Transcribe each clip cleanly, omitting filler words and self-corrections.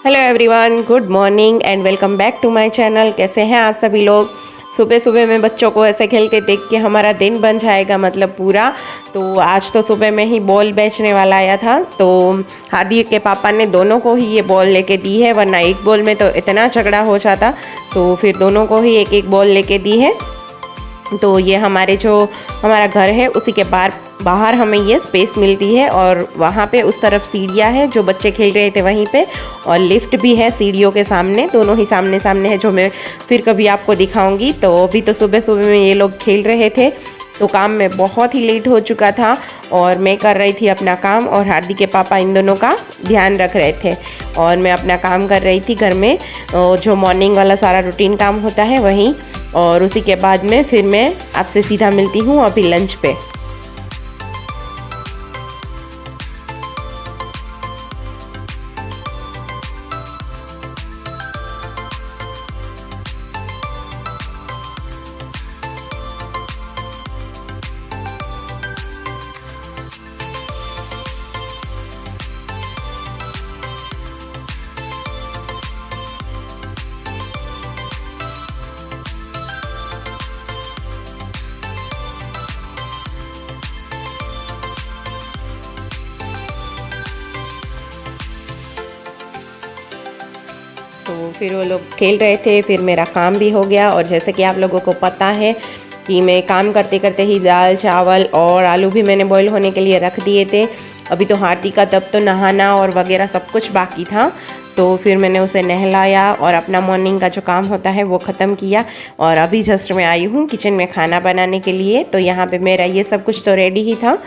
Hello everyone, good morning and welcome back to my channel. कैसे हैं आप सभी लोग। सुबह सुबह में बच्चों को ऐसे खेलते देख के हमारा दिन बन जाएगा मतलब पूरा। तो आज तो सुबह में ही बॉल बेचने वाला आया था, तो हादी के पापा ने दोनों को ही ये बॉल लेके दी है, वरना एक बॉल में तो इतना झगड़ा हो जाता। तो फिर दोनों को ही एक एक बॉल लेके दी है। तो ये हमारा घर है उसी के बाहर हमें ये स्पेस मिलती है, और वहाँ पे उस तरफ सीढ़ियाँ है जो बच्चे खेल रहे थे वहीं पे, और लिफ्ट भी है सीढ़ियों के सामने, दोनों ही सामने सामने है, जो मैं फिर कभी आपको दिखाऊंगी। तो अभी तो सुबह सुबह में ये लोग खेल रहे थे, तो काम में बहुत ही लेट हो चुका था और मैं कर रही थी अपना काम, और हार्दी के पापा इन दोनों का ध्यान रख रहे थे और मैं अपना काम कर रही थी घर में, जो मॉर्निंग वाला सारा रूटीन काम होता है वहीं। और उसी के बाद में फिर मैं आपसे सीधा मिलती हूँ अभी लंच पे। तो फिर वो लोग खेल रहे थे, फिर मेरा काम भी हो गया। और जैसे कि आप लोगों को पता है कि मैं काम करते करते ही दाल चावल और आलू भी मैंने बॉईल होने के लिए रख दिए थे। अभी तो हार्दी का तब तो नहाना और वगैरह सब कुछ बाकी था, तो फिर मैंने उसे नहलाया और अपना मॉर्निंग का जो काम होता है वो ख़त्म किया। और अभी जस्ट मैं आई हूँ किचन में खाना बनाने के लिए। तो यहाँ पे मेरा ये सब कुछ तो रेडी ही था,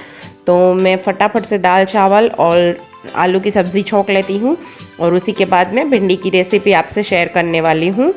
तो मैं फटाफट से दाल चावल और आलू की सब्ज़ी छोंक लेती हूँ, और उसी के बाद मैं भिंडी की रेसिपी आपसे शेयर करने वाली हूँ।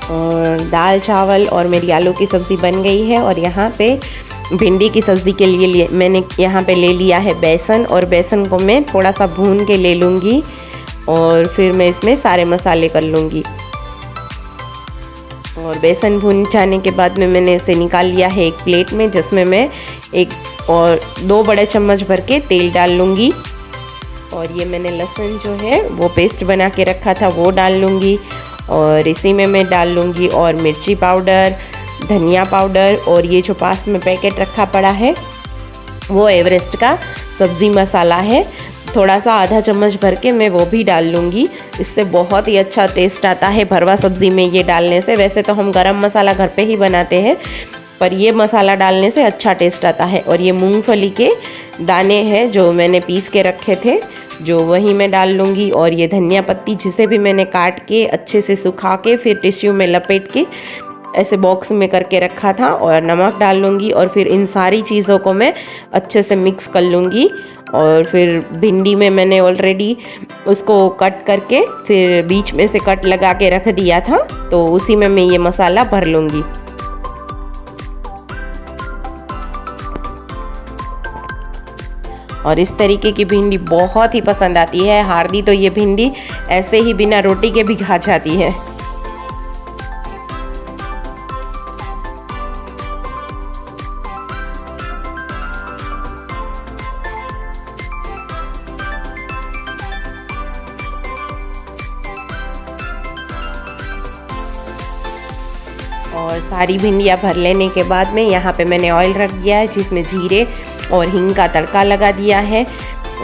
और दाल चावल और मेरी आलू की सब्ज़ी बन गई है। और यहाँ पे भिंडी की सब्ज़ी के लिए मैंने यहाँ पे ले लिया है बेसन, और बेसन को मैं थोड़ा सा भून के ले लूँगी और फिर मैं इसमें सारे मसाले कर लूँगी। और बेसन भून जाने के बाद में मैंने इसे निकाल लिया है एक प्लेट में, जिसमें मैं 2 बड़े चम्मच भर के तेल डाल लूँगी। और ये मैंने लहसुन जो है वो पेस्ट बना के रखा था वो डाल लूँगी, और इसी में मैं डाल लूँगी और मिर्ची पाउडर, धनिया पाउडर, और ये जो पास में पैकेट रखा पड़ा है वो एवरेस्ट का सब्ज़ी मसाला है, थोड़ा सा आधा चम्मच भर के मैं वो भी डाल लूँगी। इससे बहुत ही अच्छा टेस्ट आता है भरवा सब्ज़ी में ये डालने से। वैसे तो हम गरम मसाला घर पे ही बनाते हैं, पर ये मसाला डालने से अच्छा टेस्ट आता है। और ये मूंगफली के दाने हैं जो मैंने पीस के रखे थे, जो वही मैं डाल लूँगी। और ये धनिया पत्ती जिसे भी मैंने काट के अच्छे से सुखा के फिर टिश्यू में लपेट के ऐसे बॉक्स में करके रखा था, और नमक डाल लूँगी। और फिर इन सारी चीज़ों को मैं अच्छे से मिक्स कर लूँगी। और फिर भिंडी में मैंने ऑलरेडी उसको कट करके फिर बीच में से कट लगा के रख दिया था, तो उसी में मैं ये मसाला भर लूँगी। और इस तरीके की भिंडी बहुत ही पसंद आती है हार्दी, तो ये भिंडी ऐसे ही बिना रोटी के भी खा जाती है। और सारी भिंडियाँ भर लेने के बाद में यहाँ पे मैंने ऑयल रख दिया है, जिसमें जीरे और हींग का तड़का लगा दिया है।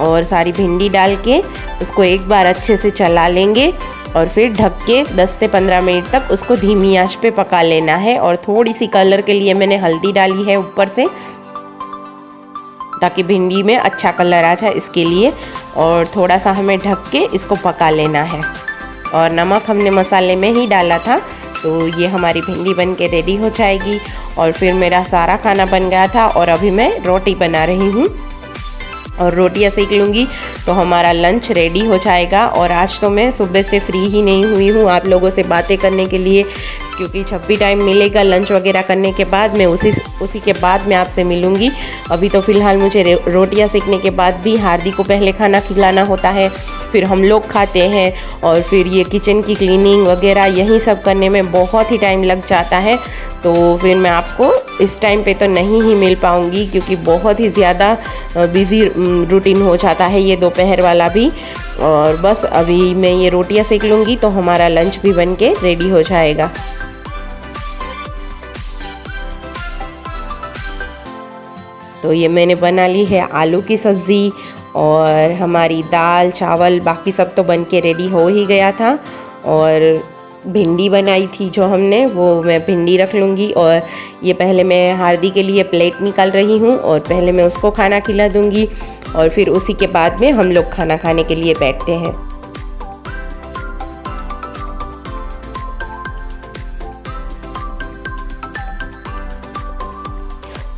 और सारी भिंडी डाल के उसको एक बार अच्छे से चला लेंगे, और फिर ढक के 10 से 15 मिनट तक उसको धीमी आंच पे पका लेना है। और थोड़ी सी कलर के लिए मैंने हल्दी डाली है ऊपर से, ताकि भिंडी में अच्छा कलर आ जाए इसके लिए। और थोड़ा सा हमें ढक के इसको पका लेना है। और नमक हमने मसाले में ही डाला था, तो ये हमारी भिंडी बन के रेडी हो जाएगी। और फिर मेरा सारा खाना बन गया था और अभी मैं रोटी बना रही हूँ और रोटियाँ सेक लूँगी तो हमारा लंच रेडी हो जाएगा। और आज तो मैं सुबह से फ्री ही नहीं हुई हूँ आप लोगों से बातें करने के लिए, क्योंकि जब भी टाइम मिलेगा लंच वगैरह करने के बाद मैं उसी के बाद मैं आपसे मिलूँगी। अभी तो फ़िलहाल मुझे रोटियाँ सेकने के बाद भी हार्दी को पहले खाना खिलाना होता है, फिर हम लोग खाते हैं और फिर ये किचन की क्लीनिंग वगैरह यही सब करने में बहुत ही टाइम लग जाता है। तो फिर मैं आपको इस टाइम पे तो नहीं ही मिल पाऊँगी, क्योंकि बहुत ही ज़्यादा बिज़ी रूटीन हो जाता है ये दोपहर वाला भी। और बस अभी मैं ये रोटियां सेक लूँगी तो हमारा लंच भी बन के रेडी हो जाएगा। तो ये मैंने बना ली है आलू की सब्ज़ी और हमारी दाल चावल बाकी सब तो बन के रेडी हो ही गया था। और भिंडी बनाई थी जो हमने, वो मैं भिंडी रख लूँगी। और ये पहले मैं हार्दी के लिए प्लेट निकाल रही हूँ और पहले मैं उसको खाना खिला दूँगी और फिर उसी के बाद में हम लोग खाना खाने के लिए बैठते हैं।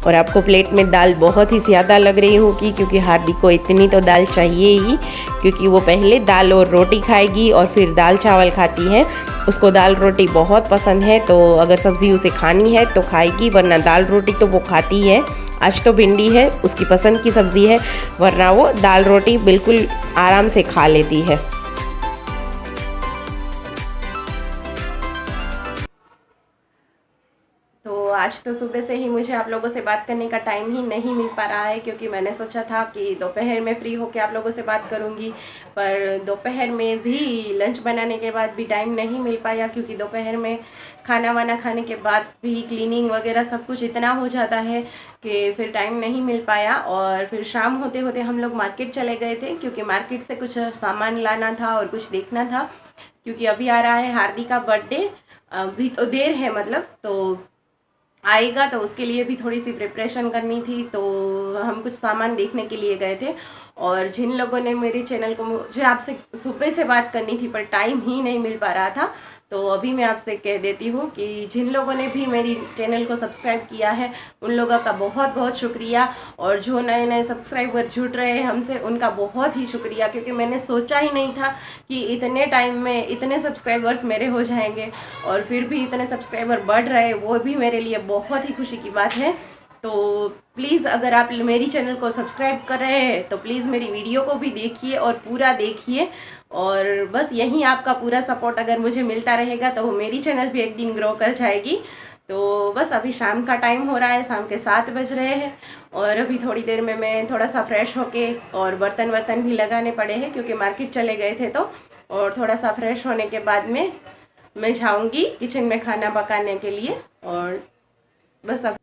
और आपको प्लेट में दाल बहुत ही ज़्यादा लग रही होगी, क्योंकि हार्दी को इतनी तो दाल चाहिए ही, क्योंकि वो पहले दाल और रोटी खाएगी और फिर दाल चावल खाती है। उसको दाल रोटी बहुत पसंद है, तो अगर सब्ज़ी उसे खानी है तो खाएगी, वरना दाल रोटी तो वो खाती है। आज तो भिंडी है उसकी पसंद की सब्ज़ी है, वरना वो दाल रोटी बिल्कुल आराम से खा लेती है। आज तो सुबह से ही मुझे आप लोगों से बात करने का टाइम ही नहीं मिल पा रहा है, क्योंकि मैंने सोचा था कि दोपहर में फ्री होकर आप लोगों से बात करूंगी, पर दोपहर में भी लंच बनाने के बाद भी टाइम नहीं मिल पाया, क्योंकि दोपहर में खाना वाना खाने के बाद भी क्लीनिंग वगैरह सब कुछ इतना हो जाता है कि फिर टाइम नहीं मिल पाया। और फिर शाम होते होते हम लोग मार्केट चले गए थे, क्योंकि मार्केट से कुछ सामान लाना था और कुछ देखना था, क्योंकि अभी आ रहा है हार्दी का बर्थडे। अभी तो देर है, मतलब तो आएगा, तो उसके लिए भी थोड़ी सी प्रिपरेशन करनी थी, तो हम कुछ सामान देखने के लिए गए थे। और जिन लोगों ने मेरे चैनल को, मुझे आपसे सुबह से बात करनी थी पर टाइम ही नहीं मिल पा रहा था, तो अभी मैं आपसे कह देती हूँ कि जिन लोगों ने भी मेरी चैनल को सब्सक्राइब किया है उन लोगों का बहुत बहुत शुक्रिया, और जो नए नए सब्सक्राइबर जुड़ रहे हैं हमसे उनका बहुत ही शुक्रिया, क्योंकि मैंने सोचा ही नहीं था कि इतने टाइम में इतने सब्सक्राइबर्स मेरे हो जाएंगे, और फिर भी इतने सब्सक्राइबर बढ़ रहे, वो भी मेरे लिए बहुत ही खुशी की बात है। तो प्लीज़ अगर आप मेरी चैनल को सब्सक्राइब कर रहे हैं तो प्लीज़ मेरी वीडियो को भी देखिए और पूरा देखिए, और बस यही आपका पूरा सपोर्ट अगर मुझे मिलता रहेगा तो मेरी चैनल भी एक दिन ग्रो कर जाएगी। तो बस अभी शाम का टाइम हो रहा है, शाम के 7 बज रहे हैं, और अभी थोड़ी देर में मैं थोड़ा सा फ्रेश होके, और बर्तन वर्तन भी लगाने पड़े हैं क्योंकि मार्केट चले गए थे, तो और थोड़ा सा फ्रेश होने के बाद में मैं जाऊँगी किचन में खाना पकाने के लिए। और बस अब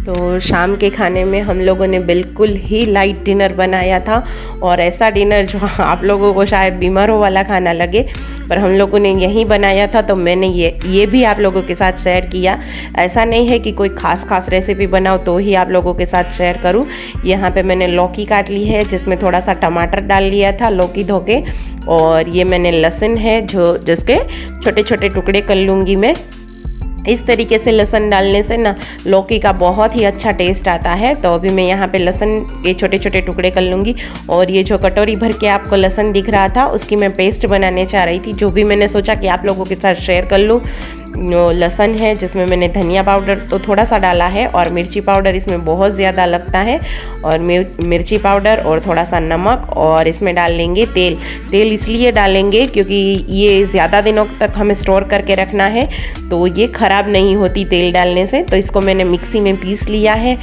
तो शाम के खाने में हम लोगों ने बिल्कुल ही लाइट डिनर बनाया था, और ऐसा डिनर जो आप लोगों को शायद बीमारों वाला खाना लगे, पर हम लोगों ने यही बनाया था, तो मैंने ये भी आप लोगों के साथ शेयर किया। ऐसा नहीं है कि कोई खास रेसिपी बनाओ तो ही आप लोगों के साथ शेयर करूं। यहाँ पे मैंने लौकी काट ली है, जिसमें थोड़ा सा टमाटर डाल लिया था लौकी धो के, और ये मैंने लहसुन है जिसके छोटे छोटे टुकड़े कर लूँगी मैं। इस तरीके से लहसुन डालने से ना लौकी का बहुत ही अच्छा टेस्ट आता है। तो अभी मैं यहाँ पे लहसुन के छोटे छोटे टुकड़े कर लूँगी, और ये जो कटोरी भर के आपको लहसुन दिख रहा था उसकी मैं पेस्ट बनाने चाह रही थी, जो भी मैंने सोचा कि आप लोगों के साथ शेयर कर लूँ। लहसुन है जिसमें मैंने धनिया पाउडर तो थोड़ा सा डाला है, और मिर्ची पाउडर इसमें बहुत ज़्यादा लगता है, और मिर्ची पाउडर और थोड़ा सा नमक, और इसमें डाल लेंगे तेल इसलिए डालेंगे क्योंकि ये ज़्यादा दिनों तक हमें स्टोर करके रखना है, तो ये ख़राब नहीं होती तेल डालने से। तो इसको मैंने मिक्सी में पीस लिया है,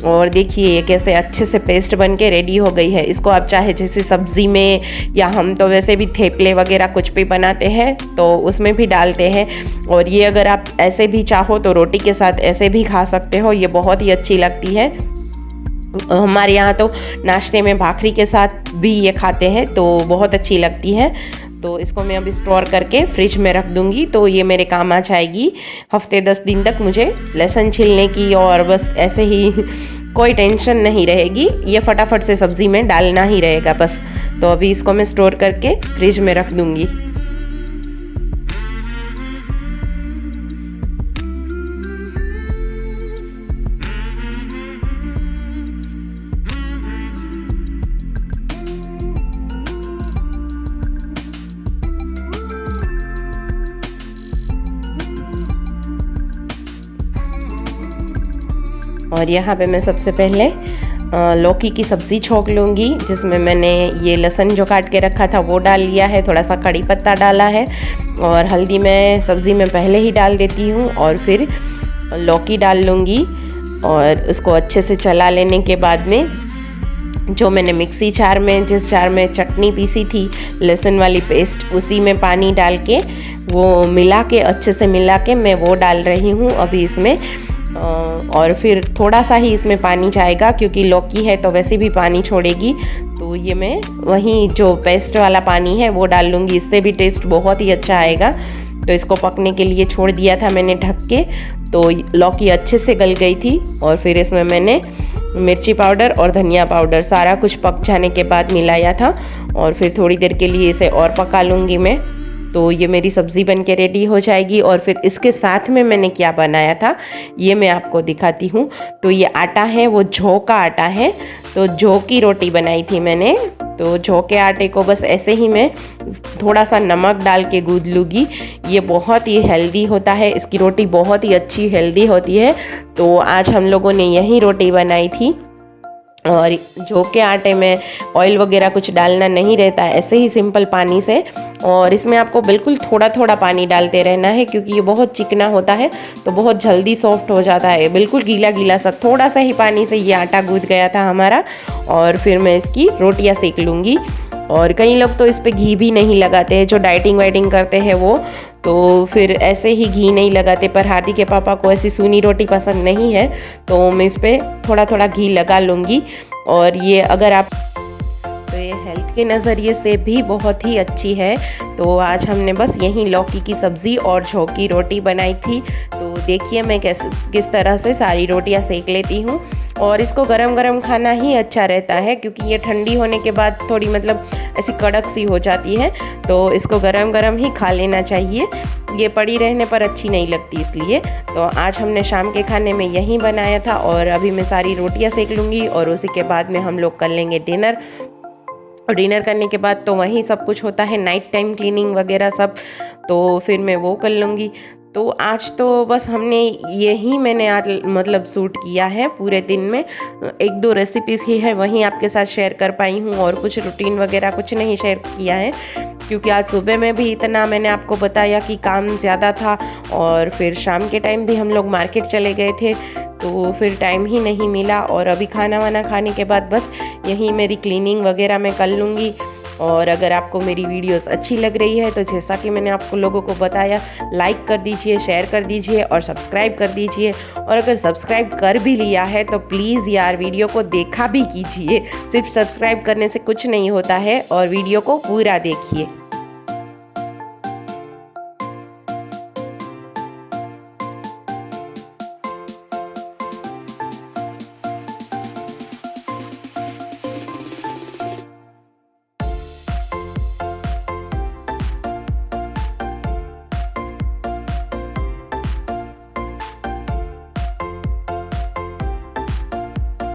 और देखिए ये कैसे अच्छे से पेस्ट बन के रेडी हो गई है। इसको आप चाहे जैसे सब्ज़ी में, या हम तो वैसे भी थेपले वगैरह कुछ भी बनाते हैं तो उसमें भी डालते हैं, और ये अगर आप ऐसे भी चाहो तो रोटी के साथ ऐसे भी खा सकते हो, ये बहुत ही अच्छी लगती है। हमारे यहाँ तो नाश्ते में भाखरी के साथ भी ये खाते हैं, तो बहुत अच्छी लगती है। तो इसको मैं अभी स्टोर करके फ्रिज में रख दूँगी, तो ये मेरे काम आ जाएगी हफ्ते 10 दिन तक। मुझे लहसुन छीलने की और बस ऐसे ही कोई टेंशन नहीं रहेगी, ये फटाफट से सब्ज़ी में डालना ही रहेगा बस। तो अभी इसको मैं स्टोर करके फ्रिज में रख दूँगी। और यहाँ पे मैं सबसे पहले लौकी की सब्ज़ी छोंक लूँगी, जिसमें मैंने ये लहसुन जो काट के रखा था वो डाल लिया है, थोड़ा सा कड़ी पत्ता डाला है और हल्दी मैं सब्ज़ी में पहले ही डाल देती हूँ। और फिर लौकी डाल लूँगी और उसको अच्छे से चला लेने के बाद में जो मैंने मिक्सी जार में, जिस जार में चटनी पीसी थी लहसुन वाली पेस्ट, उसी में पानी डाल के वो मिला के अच्छे से मिला के मैं वो डाल रही हूँ अभी इसमें। और फिर थोड़ा सा ही इसमें पानी जाएगा क्योंकि लौकी है तो वैसे भी पानी छोड़ेगी, तो ये मैं वहीं जो पेस्ट वाला पानी है वो डाल लूँगी, इससे भी टेस्ट बहुत ही अच्छा आएगा। तो इसको पकने के लिए छोड़ दिया था मैंने ढक के, तो लौकी अच्छे से गल गई थी। और फिर इसमें मैंने मिर्ची पाउडर और धनिया पाउडर सारा कुछ पक जाने के बाद मिलाया था और फिर थोड़ी देर के लिए इसे और पका लूँगी मैं। तो ये मेरी सब्ज़ी बन के रेडी हो जाएगी। और फिर इसके साथ में मैंने क्या बनाया था ये मैं आपको दिखाती हूँ। तो ये आटा है वो जौ का आटा है, तो जौ की रोटी बनाई थी मैंने। तो जौ के आटे को बस ऐसे ही मैं थोड़ा सा नमक डाल के गूंद लूँगी। ये बहुत ही हेल्दी होता है, इसकी रोटी बहुत ही अच्छी हेल्दी होती है। तो आज हम लोगों ने यही रोटी बनाई थी। और जौ के आटे में ऑयल वगैरह कुछ डालना नहीं रहता है, ऐसे ही सिंपल पानी से। और इसमें आपको बिल्कुल थोड़ा थोड़ा पानी डालते रहना है क्योंकि ये बहुत चिकना होता है तो बहुत जल्दी सॉफ्ट हो जाता है। बिल्कुल गीला गीला सा थोड़ा सा ही पानी से ये आटा गूंथ गया था हमारा। और फिर मैं इसकी रोटियां सेक लूँगी। और कई लोग तो इस पर घी भी नहीं लगाते हैं, जो डाइटिंग वाइटिंग करते हैं वो तो फिर ऐसे ही घी नहीं लगाते, पर हाथी के पापा को ऐसी सूनी रोटी पसंद नहीं है तो मैं इस पर थोड़ा थोड़ा घी लगा लूँगी। और ये अगर आप तो ये हेल्थ के नज़रिए से भी बहुत ही अच्छी है। तो आज हमने बस यही लौकी की सब्ज़ी और जौ की रोटी बनाई थी। तो देखिए मैं किस तरह से सारी रोटियां सेक लेती हूँ। और इसको गरम गरम खाना ही अच्छा रहता है क्योंकि ये ठंडी होने के बाद थोड़ी मतलब ऐसी कड़क सी हो जाती है, तो इसको गरम गरम ही खा लेना चाहिए, ये पड़ी रहने पर अच्छी नहीं लगती इसलिए। तो आज हमने शाम के खाने में यही बनाया था। और अभी मैं सारी रोटियां सेक लूँगी और उसी के बाद में हम लोग कर लेंगे डिनर। और डिनर करने के बाद तो वहीं सब कुछ होता है, नाइट टाइम क्लीनिंग वगैरह सब, तो फिर मैं वो कर लूँगी। तो आज तो बस हमने यही मैंने आज मतलब शूट किया है पूरे दिन में। एक दो रेसिपीज़ ही है वहीं आपके साथ शेयर कर पाई हूँ और कुछ रूटीन वगैरह कुछ नहीं शेयर किया है क्योंकि आज सुबह में भी इतना मैंने आपको बताया कि काम ज़्यादा था। और फिर शाम के टाइम भी हम लोग मार्केट चले गए थे तो फिर टाइम ही नहीं मिला। और अभी खाना वाना खाने के बाद बस यही मेरी क्लीनिंग वगैरह मैं कर लूँगी। और अगर आपको मेरी वीडियोस अच्छी लग रही है तो जैसा कि मैंने आपको लोगों को बताया, लाइक कर दीजिए, शेयर कर दीजिए और सब्सक्राइब कर दीजिए। और अगर सब्सक्राइब कर भी लिया है तो प्लीज़ यार वीडियो को देखा भी कीजिए, सिर्फ सब्सक्राइब करने से कुछ नहीं होता है और वीडियो को पूरा देखिए।